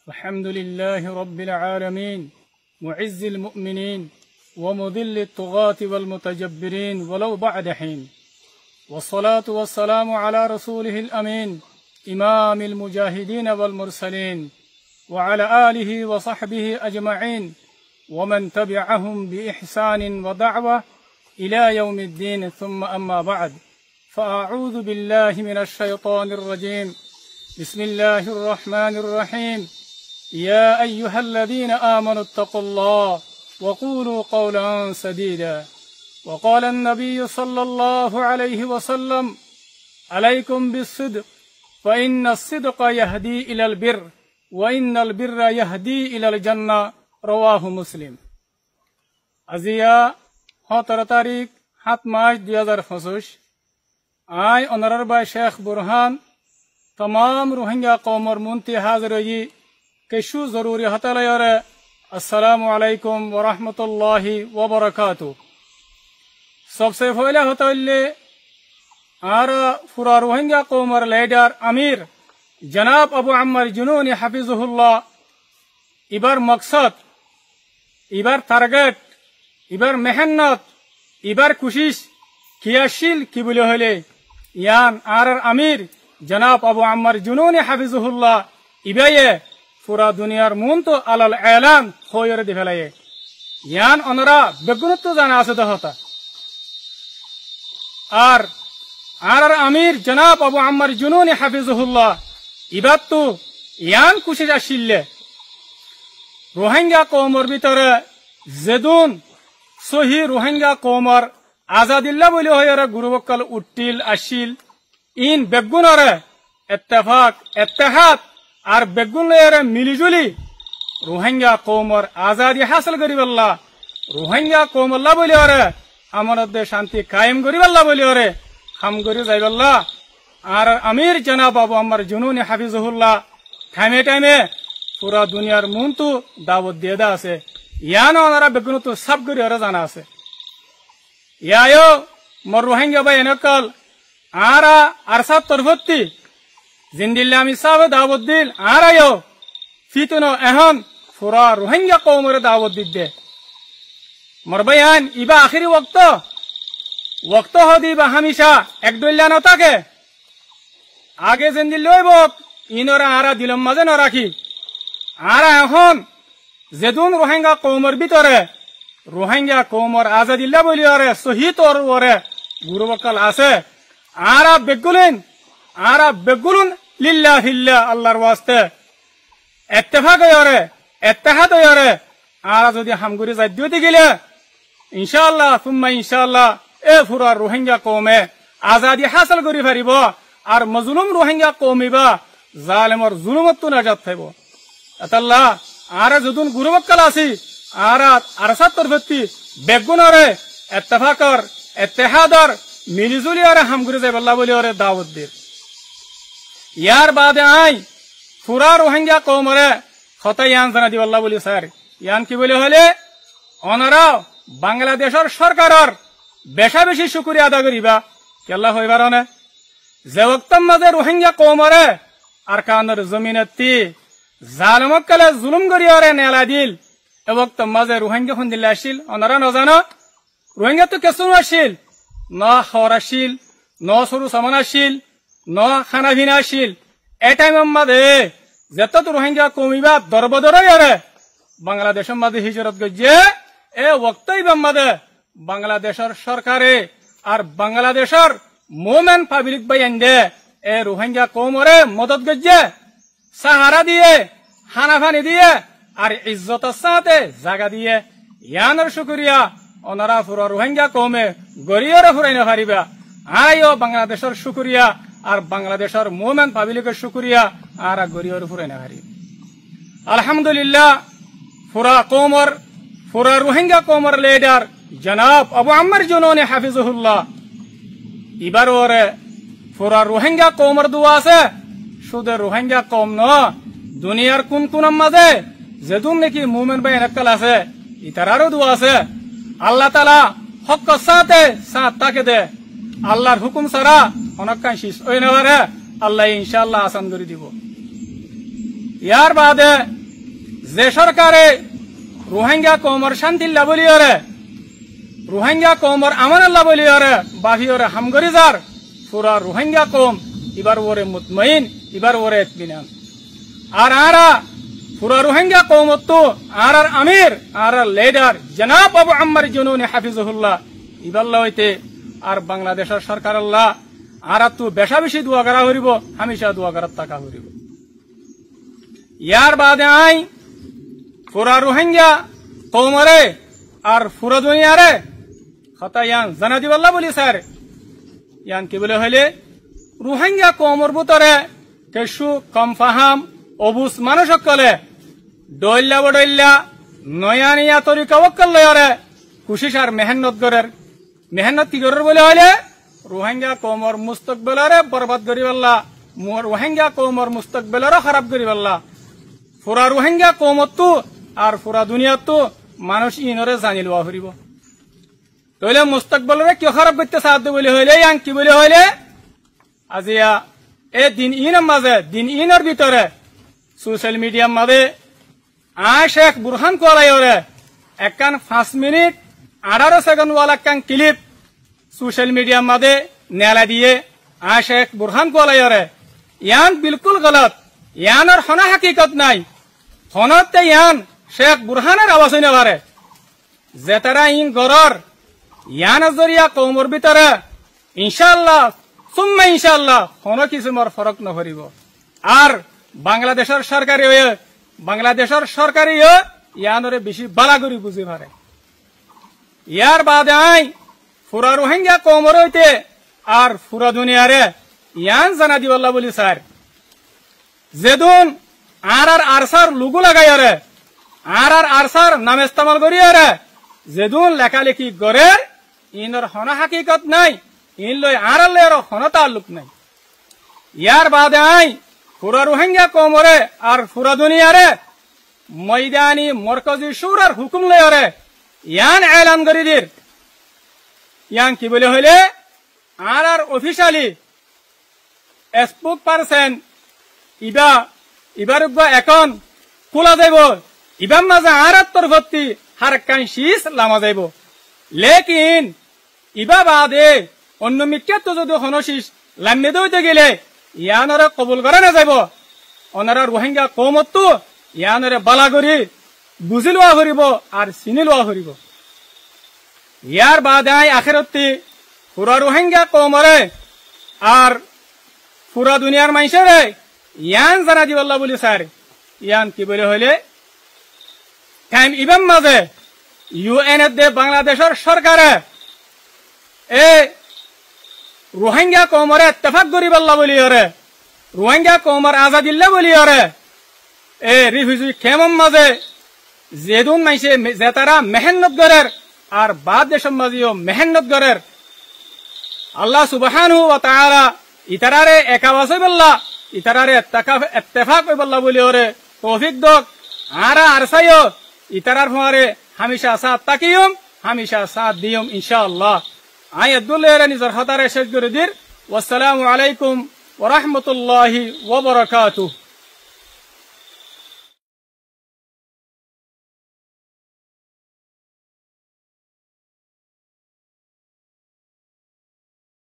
الحمد لله رب العالمين معز المؤمنين ومذل الطغاة والمتجبرين ولو بعد حين والصلاة والسلام على رسوله الأمين إمام المجاهدين والمرسلين وعلى آله وصحبه أجمعين ومن تبعهم بإحسان ودعوة إلى يوم الدين ثم أما بعد فأعوذ بالله من الشيطان الرجيم بسم الله الرحمن الرحيم يا أيها الذين آمنوا اتقوا الله وقولوا قولا سديدا وقال النبي صلى الله عليه وسلم عليكم بالصدق فإن الصدق يهدي إلى البر وإن البر يهدي إلى الجنة رواه مسلم আজিয়া 17 তারিখ 7 মার্চ 2025 আই অনারার বাই শেখ বুরহান तमाम रोहिंग्या कौमर मुंती हाजिर रही केशु जरूरी हतलयरे अस्सलामु अलैकुम व रहमतुल्लाहि व बरकातुहू। सबसे पहले हतले आरा पूरा रोहिंग्या कौमर लीडर अमीर जनाब अबू अम्मर जुनूनी हफिजुहुल्लाह इबार मकसद इबार टारगेट इबार मेहनत इबार कोशिश क्रियाशील की बोले हले यान आरार अमीर जनाब अबू अम्मर जुनूनी हफिजुहुल्लाह इबाये पूरा दुनियार मुन तो अलल ऐलान खोयर दिफलाये यान अनरा बेगुनत्व जाना आसद होता आर अमीर जनाब अबू अम्मर जुनूनी हफिजुहुल्लाह इबात्तु यान कुशिश आशिल्ले रोहिंग्या कौमर भितरे जेदुन सही रोहिंग्या कौमर आजादिल्ला बोली होयर गुरुबक्कल उट्टिल आशिल इन बेगुनरे इत्तेफाक इत्तेहाद और बेगुनरे मिलीजुली रोहिंग्या कौमर आजादी हासिल करिबल्ला रोहिंग्या कौमल्ला बोली होरे अमरत दे शांति कायम करिबल्ला बोली होरे हम करि जाइबल्ला और अमीर जनाब अबू अम्मर जुनूनी हफिजुहुल्लाह टाइमे टाइमे पूरा दुनियार मुंतु दावत देदा आछे यानो ओनारा बेगुनतु सब करि होरे जाना आछे यायो मोर रोहिंग्या बाय नकल आरा अरसा तरफती जिंदिल्ला मिसाब दावत दिल आरा यो फितनो अहम पूरा रोहिंग्या कौमरे दावत दिदे मोर बयान इबा आखिरी वक्त होदी बा हमेशा एक दोल्ला न थाके आगे जिंदिल्ला होइब इनरा आरा दिलम माजे न राखी आरा এখন जेदुन रोहिंग्या कौमर भितरे रोहिंग्या कौमर आजादिल्ला बोली आरे सही तौर ओरे गुरुबक्कल আছে आरा बेगुलुन लिल्लाहिल्लाह अल्लाहर वास्ते इत्तेफाक होरे इत्तेहाद होरे आरा जदि हमगुरी जाद्यति गेले इंशाअल्लाह सुम्मा इंशाअल्लाह ए पूरा रोहिंग्या कौमे आजादी हासिल करि पारिब और मजलूम रोहिंग्या कौमिबा जालिमर जुलुमतु नाजात थाइबो अतल्ला आरा जदुन गुरुबक्कल आसी आरा अरसा तरफती बेगुनरे इत्तेफाकर इत्तेहादर मिलीजुली और हमगुरी जाइबल्ला बोली और दावत दे यार बादे आई पूरा रोहिंग्या कौमरे खता यान जाना दिबल्ला बोली सर यान की बोली हले ओनारा बांग्लादेशर सरकारर बेशा बेशी शुक्रिया अदा करिबा केल्ला हइबारने जे वक्तम माजे रोहिंग्या कौमरे आरकानर जमीनती जालिमक्कले जुलुम करि और नेला दिल ए वक्तम माजे रोहिंग्या खुंदिल्ला आशिल ओनारा न जानो रोहिंग्या तो केसुन आशिल न खवराशिल न सरू सामानाशिल न खाना भिनाशिल ए टाइम मादे जेत तो रोहिंग्या कौमिबा दरबदर यारे बांग्लादेश मादे हिजरत गजे ए वक्तई मादे बांग्लादेशर सरकारे और बांग्लादेशर मोमेन पाब्लिक बयान दे ए रोहिंग्या कौमरे मदद गजे सहारा दिए खाना पानी दिए और इज्जतर साथे जागा दिए यानर शुक्रिया ओनारा पूरा रोहिंग्या कौमे गरियरे फुराइना पारिबा आयो बांग्लादेशर शुक्रिया और बांग्लादेशर मोमेन पाब्लिकेर शुक्रिया आरा गरियरे फुराइना पारि अल्हम्दुलिल्लाह पूरा रोहिंग्या कौमर लीडर जनाब अबू अम्मर जुनूनी हफिजुहुल्लाह इबार ओरे पूरा रोहिंग्या कौमर दुआ आछे शुधु रोहिंग्या कौम न दुनियार कोन कोन माजे जेदुन नाकि मुमिन बाय नकल आछे इतारारो दुआ आछे আল্লাহ তাআলা হক সাথে সাথ তাকে দে আল্লাহর হুকুম ছাড়া অনেকখান শেষ হই না পারে আল্লাহ ইনশাআল্লাহ আসান করে দিব ইয়ার বাদে যে সরকারে রোহিঙ্গা কওমর শান্তিল্লা বলিয়রে রোহিঙ্গা কওমর আমানাল্লা বলিয়রে বাহিয়রে হামগরি যার পুরা রোহিঙ্গা কওম এবার ওরে মুতমাইন এবার ওরে ইতমিনান আর আরা পুরা রোহিঙ্গা কওমত তো আর আমির আর লিডার জনাব আবু আম্মার জুনুনি হাফিজুহুল্লাহ ইবাল্লাহ হইতে আর বাংলাদেশের সরকার আল্লাহ আর তো বেশা বেশি দোয়া করা হইব হামেশা দোয়া করার টাকা হইব ইয়ার বাদে আই পুরা রোহিঙ্গা কওমরে আর পুরা দুনিয়ারে কথা ইয়ান জানা দিবাল্লাহ বলি স্যার ইয়ান কি বলে হইলে রোহিঙ্গা কওমর ভিতরে কেশু কম ফাহাম অবুজ মানুষ সকলে ডইল্লা বডইল্লা নয়ানিয়া তরিকা ওয়াক্কাল লয়রে কুশিশ আর মেহনত কি করার বলে হইলে রোহিঙ্গা কওমর মুস্তাকবিলরে বরবাদ করিবাল্লা রোহিঙ্গা কওমর মুস্তাকবিলরে খারাপ করিবাল্লা পুরা রোহিঙ্গা কওমত আর পুরা দুনিয়াত মানুষ ইনরে জানি লওয়া হইব তাহলে মুস্তাকবিলরে কি খারাপ করতে সাহায্য বলে হইলে ইয়ান কি বলে হইলে আজিয়া এ দিন ইনের মাঝে দিন ইনের ভিতরে সোশ্যাল মিডিয়ার মাঝে শেখ বুরহান কোয়ালাইরে একখান 5 মিনিট 18 সেকেন্ড ওয়ালা একখান ক্লিপ সোশ্যাল মিডিয়ার মাঝে নেলা দিয়ে শেখ বুরহান কোয়ালাইরে ইয়ান বিলকুল গলত ইয়ানোর হনা হাকিকত নাই হনতে ইয়ান শেখ বুরহানের আওয়াজ হইনে পারে যে তারা ইন গরর ইয়ান জরিয়া কওমর ভিতরে ইনশাআল্লাহ সুম্মা ইনশাআল্লাহ কোনো কিসিমর ফরক নকরিব আর বাংলাদেশের সরকারি ইয়ানরে বেশি বালা করি বুঝি পারে ইয়ার বাদে আই পুরা রোহিঙ্গা কওমর হইতে আর পুরা দুনিয়ারে ইয়ান জানা দিবাল্লাহ বলি স্যার যেদুন আর আরসার লুগু লাগাইরে আর আরসার নাম ইস্তেমাল করিয়ারে যেদুন লেখালেখি করে ইনর হনা হাকিকত নাই ইন লই আর লের হনা তাল্লুক নাই ইয়ার বাদে আই পুরা রোহিঙ্গা কওমরে আর পুরা দুনিয়ারে ময়দানি মরকজি শুরার হুকুম লয়রে ইয়ান এলান করি দির ইয়ান কি বলে হইলে আর অফিশিয়ালি স্পোক পারসন ইবার এখন খোলা যাইব ইবার মাঝে আর তরফতি হারকান শীষ লামা যাইব লেকিন ইবা বাদে অন্য মিক্কাত যদি হনশিস লাম্মে দইতে গেলে ইয়ানরে কবুল করে না যাইব ওনারা রোহিঙ্গা কওমত ইয়ানরে বালা করি বুঝি লওয়া হরিব আর চিনি লওয়া হরিব ইয়ার বাদে আখেরতি পুরা রোহিঙ্গা কওমরে আর পুরা দুনিয়ার মানুষেরে ইয়ান জানা দিবাল্লাহ বলি স্যার ইয়ান কি বলে হইলে টাইম ইবাম মাঝে ইউএন দে বাংলাদেশের সরকারে এ রোহিঙ্গা কওমরে ইত্তেফাক করিবাল্লাহ বলি হরে রোহিঙ্গা কওমর আজাদিল্লাহ বলি হরে এ রিফিউজি খেমম মাঝে যেদুন মাইসে যে তারা মেহনত করের আর বাদ দেশের মাঝেও মেহনত করের আল্লাহ সুবহানাহু ওয়া তাআলা ইতারারে একাওয়াজ হইবাল্লাহ ইতারারে ইত্তেফাক হইবাল্লাহ বলি হরে তৌফিক দক আর আরসাইও ইতারার ফোয়ারে হামেশা সাথ তাকিয়ম হামেশা সাথ দিয়ম ইনশাআল্লাহ আই আব্দুল্লাহ নিজের হাতারে শেষ করে দির ওয়াসসালামু আলাইকুম ওয়া রাহমাতুল্লাহি ওয়া বারাকাতুহু।